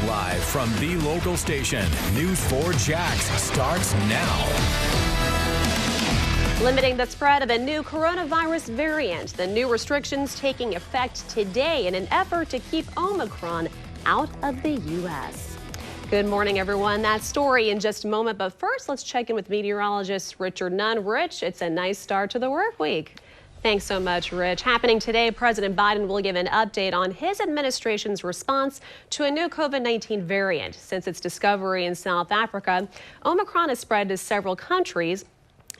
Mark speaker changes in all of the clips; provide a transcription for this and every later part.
Speaker 1: Live from the local station, News 4 Jax starts now.
Speaker 2: Limiting the spread of a new coronavirus variant. The new restrictions taking effect today in an effort to keep Omicron out of the U.S. Good morning, everyone. That story in just a moment. But first, let's check in with meteorologist Richard Nunn. Rich, it's a nice start to the work week. Thanks so much, Rich. Happening today, President Biden will give an update on his administration's response to a new COVID-19 variant. Since its discovery in South Africa, Omicron has spread to several countries,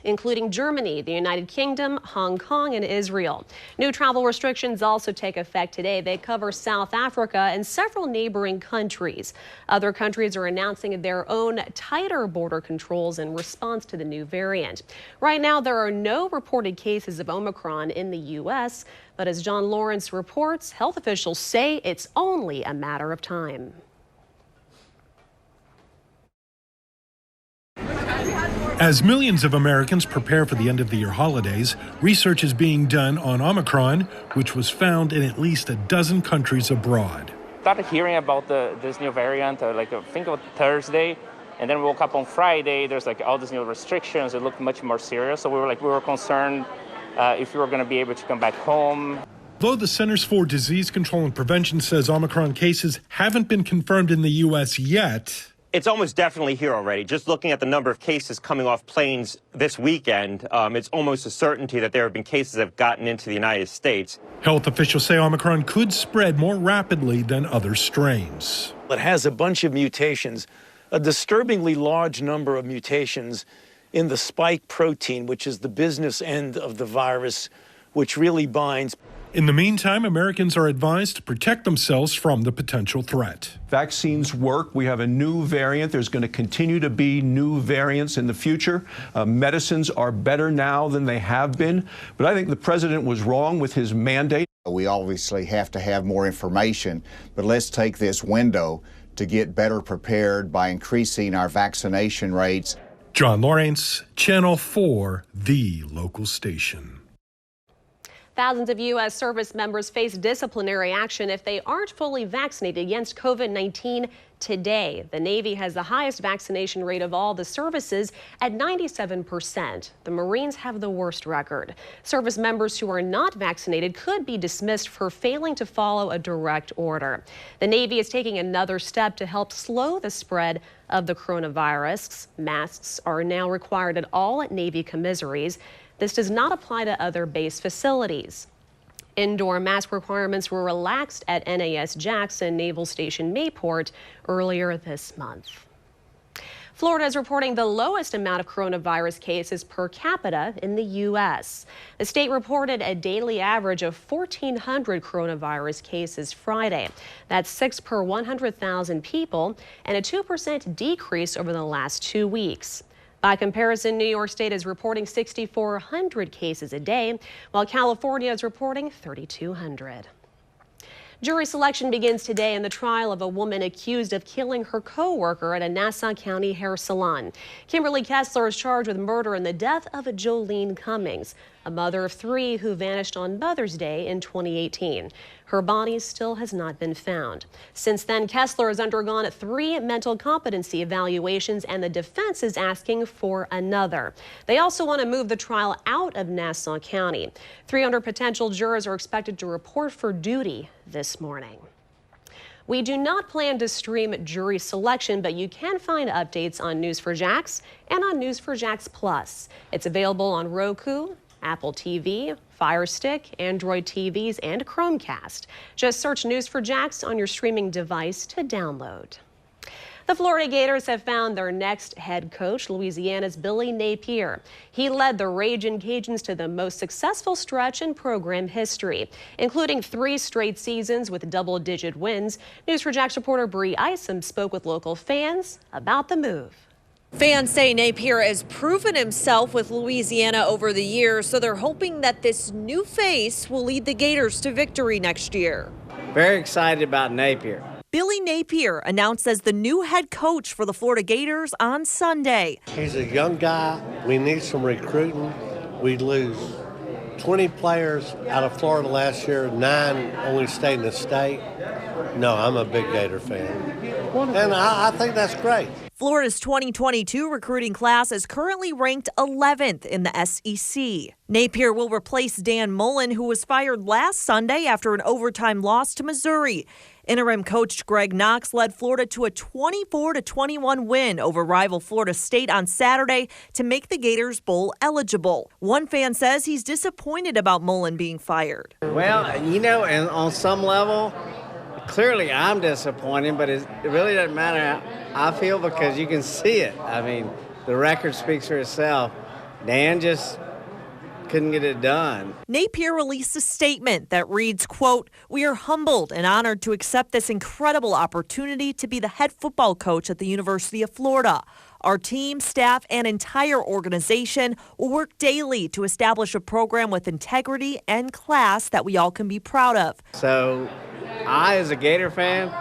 Speaker 2: including Germany, the United Kingdom, Hong Kong, and Israel. New travel restrictions also take effect today. They cover South Africa and several neighboring countries. Other countries are announcing their own tighter border controls in response to the new variant. Right now, there are no reported cases of Omicron in the U.S., but as John Lawrence reports, health officials say it's only a matter of time.
Speaker 3: As millions of Americans prepare for the end-of-the-year holidays, research is being done on Omicron, which was found in at least a dozen countries abroad.
Speaker 4: Started hearing about this new variant, I think about Thursday, and then we woke up on Friday. There's all these new restrictions. It looked much more serious, so we were concerned if we were going to be able to come back home.
Speaker 3: Though the Centers for Disease Control and Prevention says Omicron cases haven't been confirmed in the U.S. yet,
Speaker 5: it's almost definitely here already. Just looking at the number of cases coming off planes this weekend, it's almost a certainty that there have been cases that have gotten into the United States.
Speaker 3: Health officials say Omicron could spread more rapidly than other strains.
Speaker 6: It has a bunch of mutations, a disturbingly large number of mutations in the spike protein, which is the business end of the virus, which really binds.
Speaker 3: In the meantime, Americans are advised to protect themselves from the potential threat.
Speaker 7: Vaccines work. We have a new variant. There's going to continue to be new variants in the future. Medicines are better now than they have been. But I think the president was wrong with his mandate.
Speaker 8: We obviously have to have more information, but let's take this window to get better prepared by increasing our vaccination rates.
Speaker 3: John Lawrence, Channel 4, the local station.
Speaker 2: Thousands of U.S. service members face disciplinary action if they aren't fully vaccinated against COVID-19 today. The Navy has the highest vaccination rate of all the services at 97%. The Marines have the worst record. Service members who are not vaccinated could be dismissed for failing to follow a direct order. The Navy is taking another step to help slow the spread of the coronavirus. Masks are now required at all Navy commissaries. This does not apply to other base facilities. Indoor mask requirements were relaxed at NAS Jackson Naval Station Mayport earlier this month. Florida is reporting the lowest amount of coronavirus cases per capita in the U.S. The state reported a daily average of 1,400 coronavirus cases Friday. That's 6 per 100,000 people and a 2% decrease over the last 2 weeks. By comparison, New York State is reporting 6,400 cases a day, while California is reporting 3,200. Jury selection begins today in the trial of a woman accused of killing her co-worker at a Nassau County hair salon. Kimberly Kessler is charged with murder in the death of Jolene Cummings, a mother of 3 who vanished on Mother's Day in 2018. Her body still has not been found. Since then, Kessler has undergone 3 mental competency evaluations, and the defense is asking for another. They also want to move the trial out of Nassau County. 300 potential jurors are expected to report for duty this morning. We do not plan to stream jury selection, but you can find updates on News4JAX and on News4JAX Plus. It's available on Roku, Apple TV, Fire Stick, Android TVs, and Chromecast. Just search News4JAX on your streaming device to download. The Florida Gators have found their next head coach, Louisiana's Billy Napier. He led the Ragin' Cajuns to the most successful stretch in program history, including 3 straight seasons with double-digit wins. News4JAX reporter Bree Isom spoke with local fans about the move.
Speaker 9: Fans say Napier has proven himself with Louisiana over the years, so they're hoping that this new face will lead the Gators to victory next year.
Speaker 10: Very excited about Napier.
Speaker 9: Billy Napier announced as the new head coach for the Florida Gators on Sunday.
Speaker 11: He's a young guy. We need some recruiting. We lose 20 players out of Florida last year. 9 only stayed in the state. No, I'm a big Gator fan. And I think that's great.
Speaker 9: Florida's 2022 recruiting class is currently ranked 11th in the SEC. Napier will replace Dan Mullen, who was fired last Sunday after an overtime loss to Missouri. Interim coach Greg Knox led Florida to a 24-21 win over rival Florida State on Saturday to make the Gators bowl eligible. One fan says he's disappointed about Mullen being fired.
Speaker 10: Well, and on some level, clearly I'm disappointed, but it really doesn't matter, I feel, because you can see it. I mean, the record speaks for itself. Dan just couldn't get it done.
Speaker 9: Napier released a statement that reads, quote, "We are humbled and honored to accept this incredible opportunity to be the head football coach at the University of Florida. Our team, staff, and entire organization will work daily to establish a program with integrity and class that we all can be proud of."
Speaker 10: So I, as a Gator fan,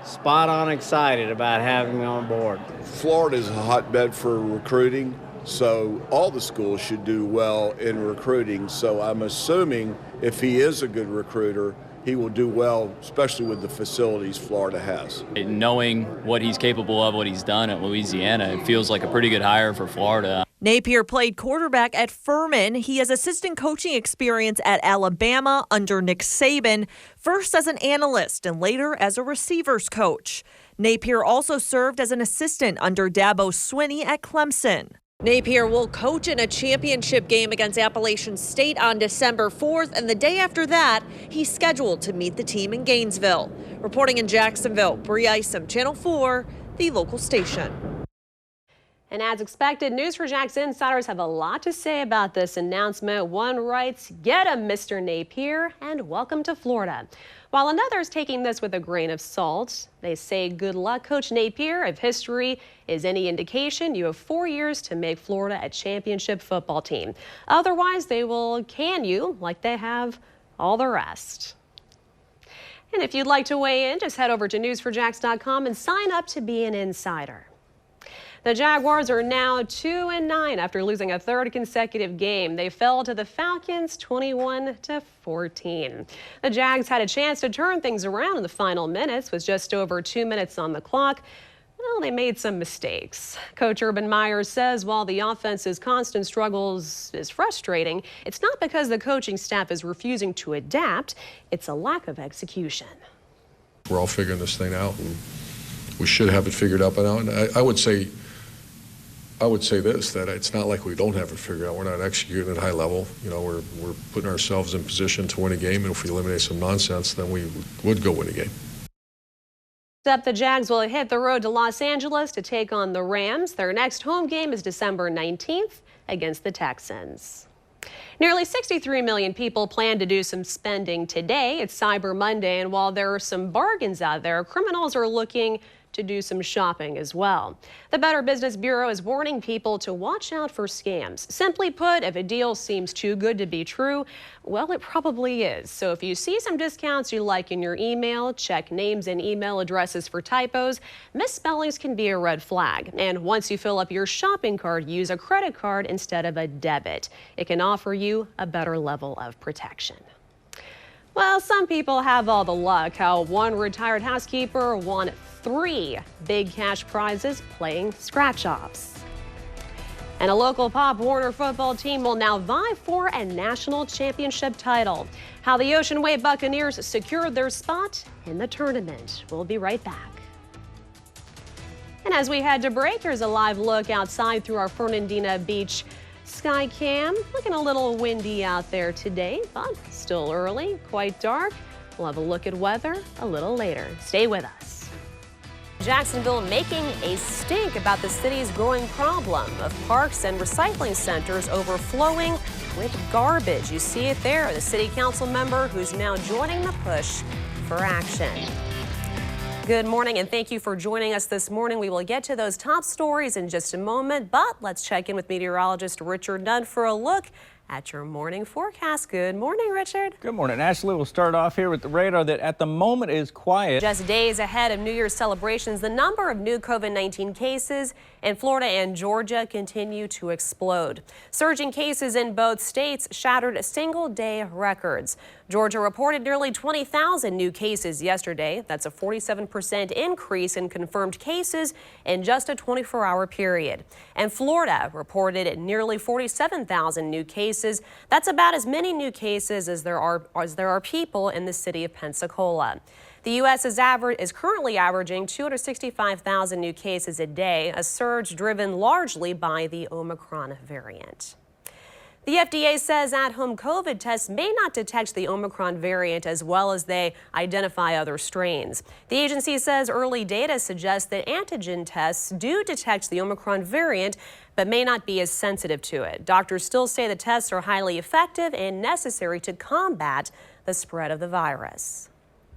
Speaker 10: spot on excited about having me on board.
Speaker 12: Florida is a hotbed for recruiting, so all the schools should do well in recruiting. So I'm assuming if he is a good recruiter, he will do well, especially with the facilities Florida has.
Speaker 13: Knowing what he's capable of, what he's done at Louisiana, it feels like a pretty good hire for Florida.
Speaker 9: Napier played quarterback at Furman. He has assistant coaching experience at Alabama under Nick Saban, first as an analyst and later as a receivers coach. Napier also served as an assistant under Dabo Swinney at Clemson. Napier will coach in a championship game against Appalachian State on December 4th, and the day after that, he's scheduled to meet the team in Gainesville. Reporting in Jacksonville, Bree Isom, Channel 4, the local station.
Speaker 2: And as expected, News4JAX insiders have a lot to say about this announcement. One writes, "Get him, Mr. Napier, and welcome to Florida." While another is taking this with a grain of salt. They say, "Good luck, Coach Napier. If history is any indication, you have 4 years to make Florida a championship football team. Otherwise, they will can you like they have all the rest." And if you'd like to weigh in, just head over to news4jax.com and sign up to be an insider. The Jaguars are now 2-9 after losing a third consecutive game. They fell to the Falcons 21-14. The Jags had a chance to turn things around in the final minutes with just over 2 minutes on the clock. Well, they made some mistakes. Coach Urban Meyer says while the offense's constant struggles is frustrating, it's not because the coaching staff is refusing to adapt. It's a lack of execution.
Speaker 14: We're all figuring this thing out, and we should have it figured out by now. And I would say this, that it's not like we don't have it figured out. We're not executing at a high level. We're putting ourselves in position to win a game, and if we eliminate some nonsense, then we would go win a game.
Speaker 2: Up, the Jags will hit the road to Los Angeles to take on the Rams. Their next home game is December 19th against the Texans. Nearly 63 million people plan to do some spending today. It's Cyber Monday, and while there are some bargains out there, criminals are looking to do some shopping as well. The Better Business Bureau is warning people to watch out for scams. Simply put, if a deal seems too good to be true, well, it probably is. So if you see some discounts you like in your email, check names and email addresses for typos. Misspellings can be a red flag. And once you fill up your shopping cart, use a credit card instead of a debit. It can offer you a better level of protection. Well, some people have all the luck. How one retired housekeeper won 3 big cash prizes playing scratch-offs. And a local Pop Warner football team will now vie for a national championship title. How the Ocean Wave Buccaneers secured their spot in the tournament. We'll be right back. And as we head to break, here's a live look outside through our Fernandina Beach sky cam. Looking a little windy out there today, but still early, quite dark. We'll have a look at weather a little later. Stay with us. Jacksonville making a stink about the city's growing problem of parks and recycling centers overflowing with garbage. You see it there, the city council member who's now joining the push for action. Good morning, and thank you for joining us this morning. We will get to those top stories in just a moment, but let's check in with meteorologist Richard Nunn for a look at your morning forecast. Good morning, Richard.
Speaker 15: Good morning, Ashley. We'll start off here with the radar that at the moment is quiet.
Speaker 2: Just days ahead of New Year's celebrations, the number of new COVID-19 cases in Florida and Georgia continue to explode. Surging cases in both states shattered single-day records. Georgia reported nearly 20,000 new cases yesterday. That's a 47% increase in confirmed cases in just a 24-hour period. And Florida reported nearly 47,000 new cases. That's about as many new cases as there are people in the city of Pensacola. The U.S. is currently averaging 265,000 new cases a day, a surge driven largely by the Omicron variant. The FDA says at-home COVID tests may not detect the Omicron variant as well as they identify other strains. The agency says early data suggests that antigen tests do detect the Omicron variant, but may not be as sensitive to it. Doctors still say the tests are highly effective and necessary to combat the spread of the virus.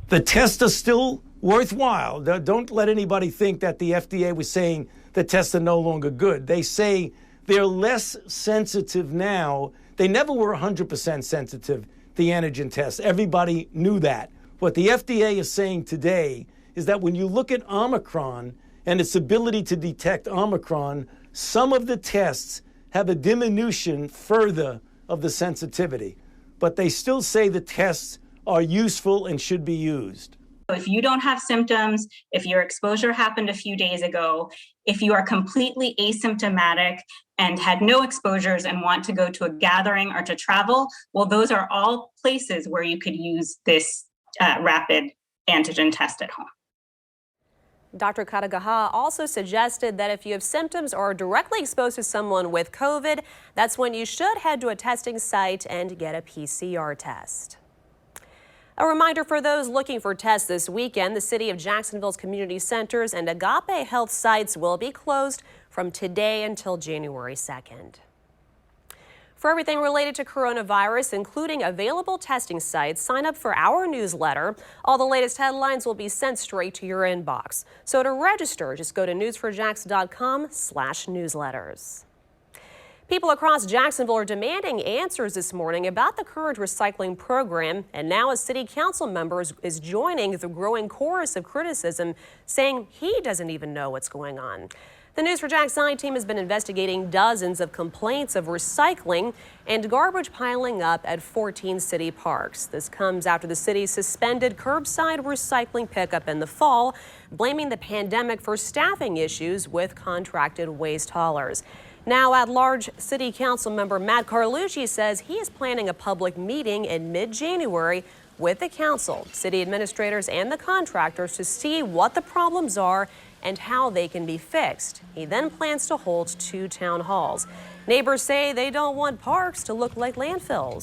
Speaker 6: The tests are still worthwhile. Don't let anybody think that the FDA was saying the tests are no longer good. They say they're less sensitive now. They never were 100% sensitive, the antigen tests. Everybody knew that. What the FDA is saying today is that when you look at Omicron and its ability to detect Omicron, some of the tests have a diminution further of the sensitivity. But they still say the tests are useful and should be used.
Speaker 16: If you don't have symptoms, if your exposure happened a few days ago, if you are completely asymptomatic and had no exposures and want to go to a gathering or to travel, well, those are all places where you could use this rapid antigen test at home.
Speaker 2: Dr. Karagaha also suggested that if you have symptoms or are directly exposed to someone with COVID, that's when you should head to a testing site and get a PCR test. A reminder for those looking for tests this weekend, the City of Jacksonville's community centers and Agape Health sites will be closed from today until January 2nd. For everything related to coronavirus, including available testing sites, sign up for our newsletter. All the latest headlines will be sent straight to your inbox. So to register, just go to news4jax.com/newsletters. People across Jacksonville are demanding answers this morning about the current recycling program, and now a city council member is joining the growing chorus of criticism, saying he doesn't even know what's going on. The News4Jax side team has been investigating dozens of complaints of recycling and garbage piling up at 14 city parks. This comes after the city suspended curbside recycling pickup in the fall, blaming the pandemic for staffing issues with contracted waste haulers. Now, at-large City Council member Matt Carlucci says he is planning a public meeting in mid-January with the council, city administrators, and the contractors to see what the problems are and how they can be fixed. He then plans to hold 2 town halls. Neighbors say they don't want parks to look like landfills.